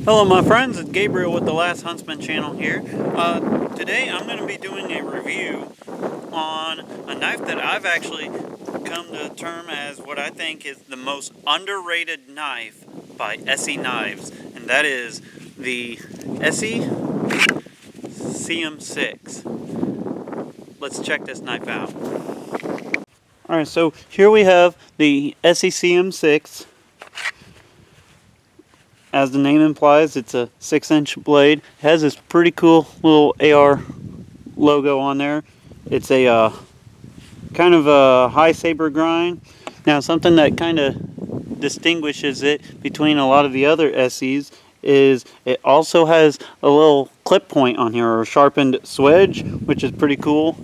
Hello my friends, it's Gabriel with the Last Huntsman channel here. Today I'm going to be doing a review on a knife that I've actually come to term as what I think is the most underrated knife by Esee Knives, and that is the Esee CM6. Let's check this knife out. Alright, so here we have the Esee CM6. As the name implies, it's a 6-inch blade. It has this pretty cool little AR logo on there. It's a kind of a high saber grind. Now, something that kind of distinguishes it between a lot of the other Esees is it also has a little clip point on here, or a sharpened swedge, which is pretty cool.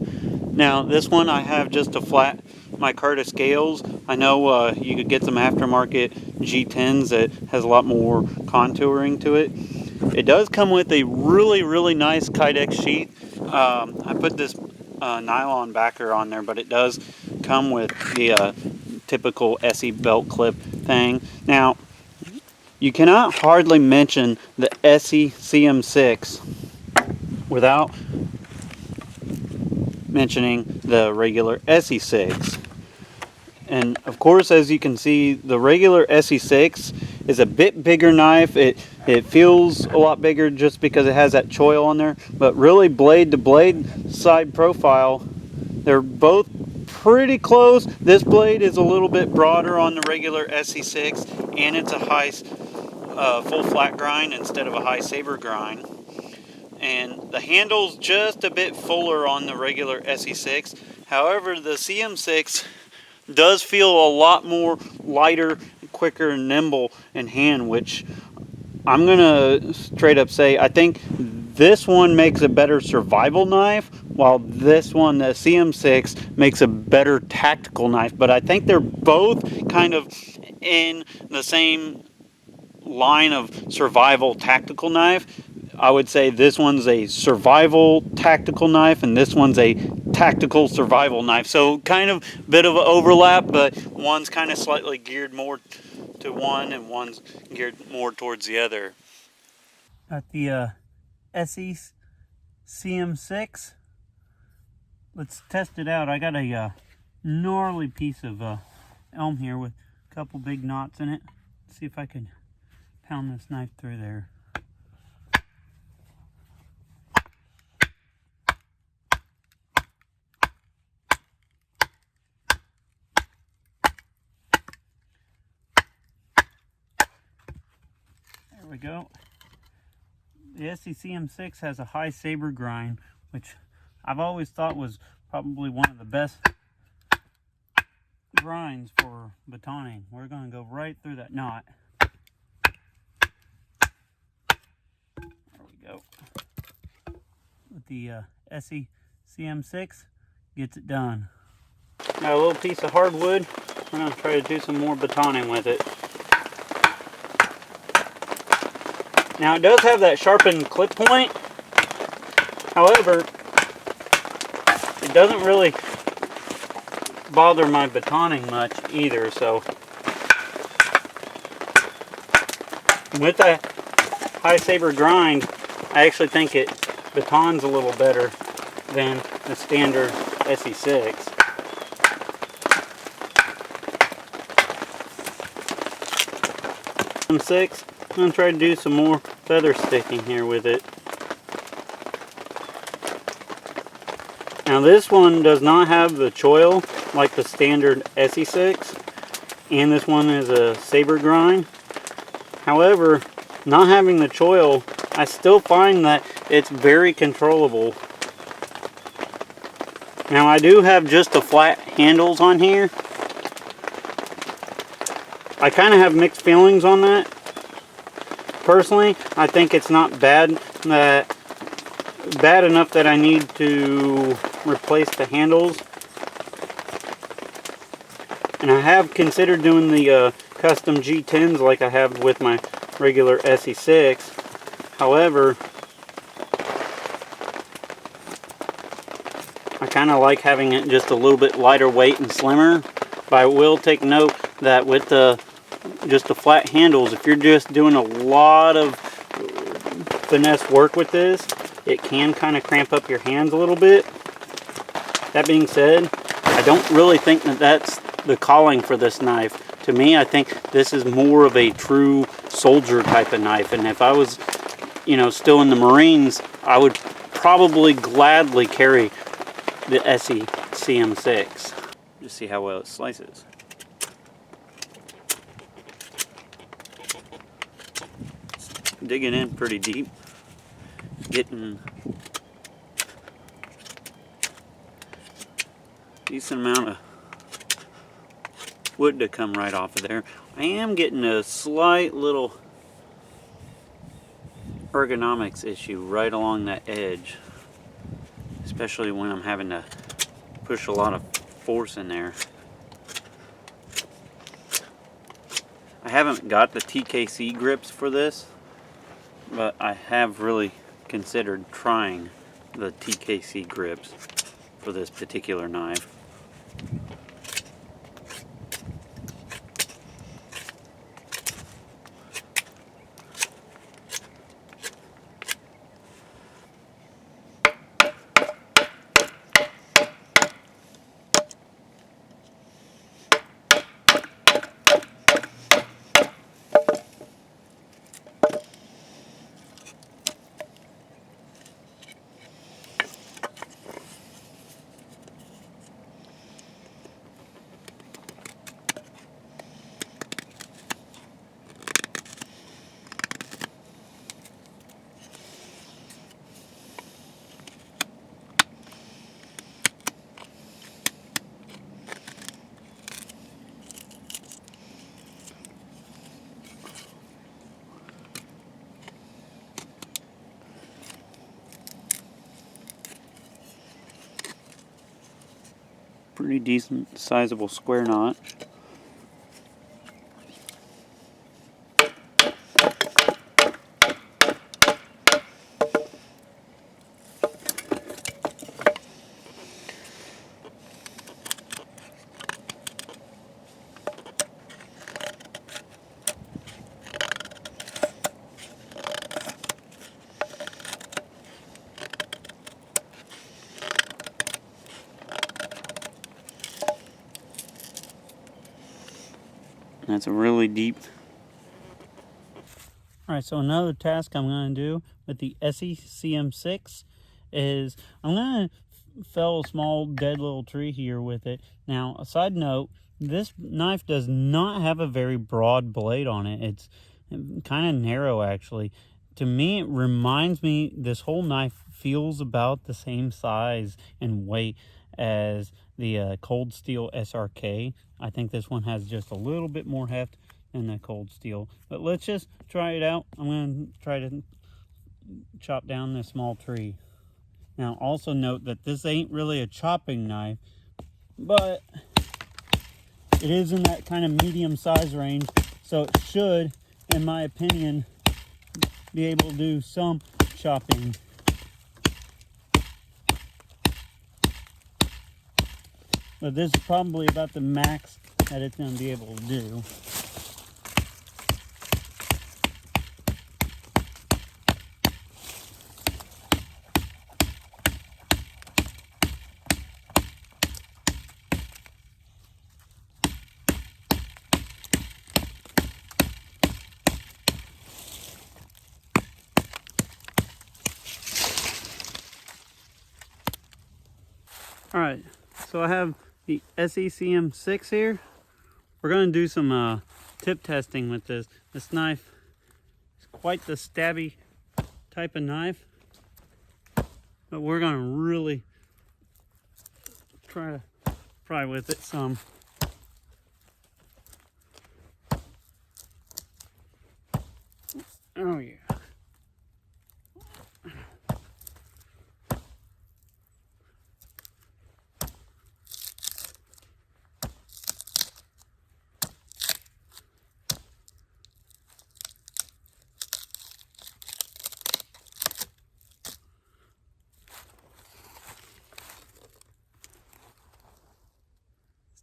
Now, this one I have just a flat micarta scales. I know you could get some aftermarket G10s that has a lot more contouring to it. It does come with a really nice Kydex sheath. I put this nylon backer on there, but it does come with the typical Esee belt clip thing. Now, you cannot hardly mention the Esee CM6 without mentioning the regular Esee 6. And of course, as you can see, the regular Esee 6 is a bit bigger knife. It feels a lot bigger just because it has that choil on there, but really blade to blade side profile, they're both pretty close. This blade is a little bit broader on the regular Esee 6, and it's a high full flat grind instead of a high saber grind. And the handle's just a bit fuller on the regular Esee 6. However, the CM6 does feel a lot more lighter, quicker, and nimble in hand, which I'm gonna straight up say I think this one makes a better survival knife, while this one, the CM6, makes a better tactical knife. But I think they're both kind of in the same line of survival tactical knife. I would say this one's a survival tactical knife and this one's a tactical survival knife. So kind of bit of an overlap, but one's kind of slightly geared more to one and one's geared more towards the other. Got the Esee CM6. Let's test it out. I got a gnarly piece of elm here with a couple big knots in it. Let's see if I can pound this knife through there. There we go. The Esee CM6 has a high saber grind, which I've always thought was probably one of the best grinds for batoning. We're going to go right through that knot. There we go. With the Esee CM6, gets it done. Got a little piece of hardwood. We're going to try to do some more batoning with it. Now, it does have that sharpened clip point. However, it doesn't really bother my batoning much either. So with that high saber grind, I actually think it batons a little better than the standard Esee 6. M6. I'm going to try to do some more feather sticking here with it. Now this one does not have the choil like the standard Esee 6, and this one is a saber grind. However, not having the choil, I still find that it's very controllable. Now I do have just the flat handles on here. I kind of have mixed feelings on that. Personally, I think it's not bad enough that I need to replace the handles. And I have considered doing the custom G10s like I have with my regular Esee 6. However, I kind of like having it just a little bit lighter weight and slimmer. But I will take note that with just the flat handles, if you're just doing a lot of finesse work with this, it can kind of cramp up your hands a little bit. That being said, I don't really think that that's the calling for this knife. To me, I think this is more of a true soldier type of knife, and if I was, you know, still in the Marines, I would probably gladly carry the Esee CM6. Just see how well it slices. It's digging in pretty deep, getting a decent amount of wood to come right off of there. I am getting a slight little ergonomics issue right along that edge, especially when I'm having to push a lot of force in there. I haven't got the TKC grips for this, but I have really considered trying the TKC grips for this particular knife. Pretty decent sizable square notch. That's a really deep. Alright, so another task I'm going to do with the Esee CM6 is I'm going to fell a small dead little tree here with it. Now, a side note, this knife does not have a very broad blade on it. It's kind of narrow actually. To me, it reminds me, this whole knife feels about the same size and weight as the Cold Steel SRK. I think this one has just a little bit more heft than the Cold Steel. But let's just try it out. I'm going to try to chop down this small tree. Now, also note that this ain't really a chopping knife, but it is in that kind of medium size range, so it should, in my opinion, be able to do some chopping. But this is probably about the max that it's going to be able to do. Alright, so I have the Esee CM6 here. We're going to do some tip testing with this. This knife is quite the stabby type of knife, but we're going to really try to pry with it some. Oh yeah.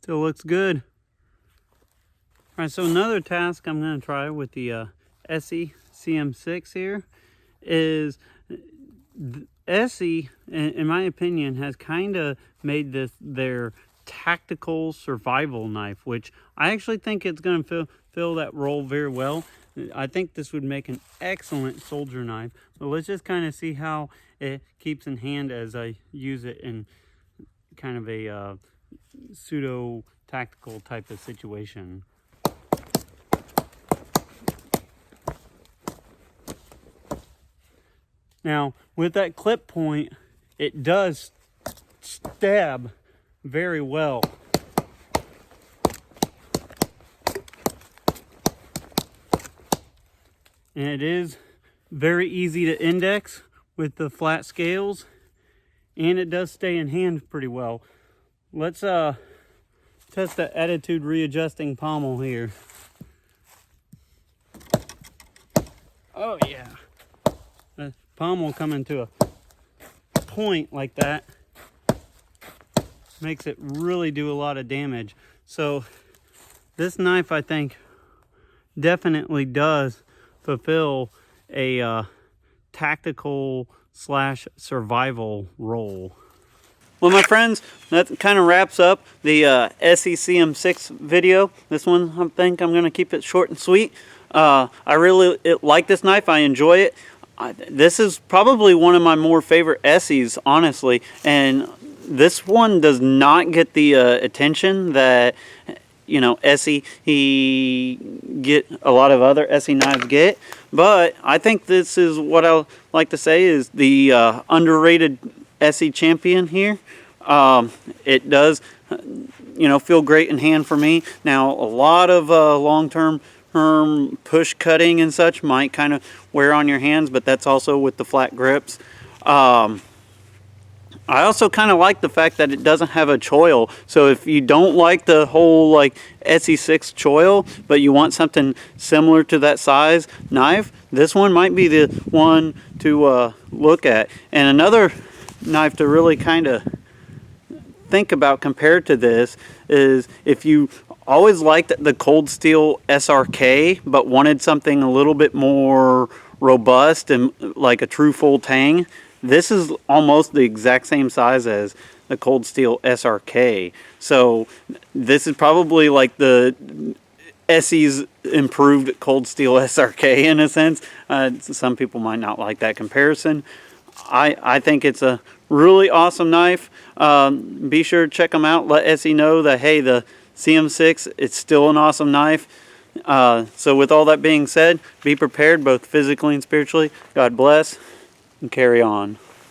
Still looks good. All right, so another task I'm going to try with the Esee CM6 here is Esee, in my opinion, has kind of made this their tactical survival knife, which I actually think it's going to fill that role very well. I think this would make an excellent soldier knife. But let's just kind of see how it keeps in hand as I use it in kind of a pseudo tactical type of situation. Now, with that clip point, it does stab very well. And it is very easy to index with the flat scales, and it does stay in hand pretty well. Let's test the attitude readjusting pommel here. Oh yeah. The pommel coming to a point like that makes it really do a lot of damage. So this knife, I think, definitely does fulfill a tactical / survival role. Well, my friends, that kind of wraps up the Esee CM6 video. This one, I think I'm going to keep it short and sweet. I really like this knife. I enjoy it. This is probably one of my more favorite Esees, honestly. And this one does not get the attention that, you know, Esee, a lot of other Esee knives get. But I think this is what I like to say is the underrated Esee champion here. It does, you know, feel great in hand for me. Now, a lot of long-term push cutting and such might kind of wear on your hands, but that's also with the flat grips. I also kind of like the fact that it doesn't have a choil. So if you don't like the whole like Esee 6 choil, but you want something similar to that size knife, this one might be the one to look at. And another knife to really kind of think about compared to this is if you always liked the Cold Steel SRK, but wanted something a little bit more robust and like a true full tang. This is almost the exact same size as the Cold Steel SRK. So this is probably like the Esee's improved Cold Steel SRK in a sense. Some people might not like that comparison. I think it's a really awesome knife. Be sure to check them out. Let Esee know that, hey, the CM6, it's still an awesome knife. So with all that being said, be prepared both physically and spiritually. God bless. And carry on.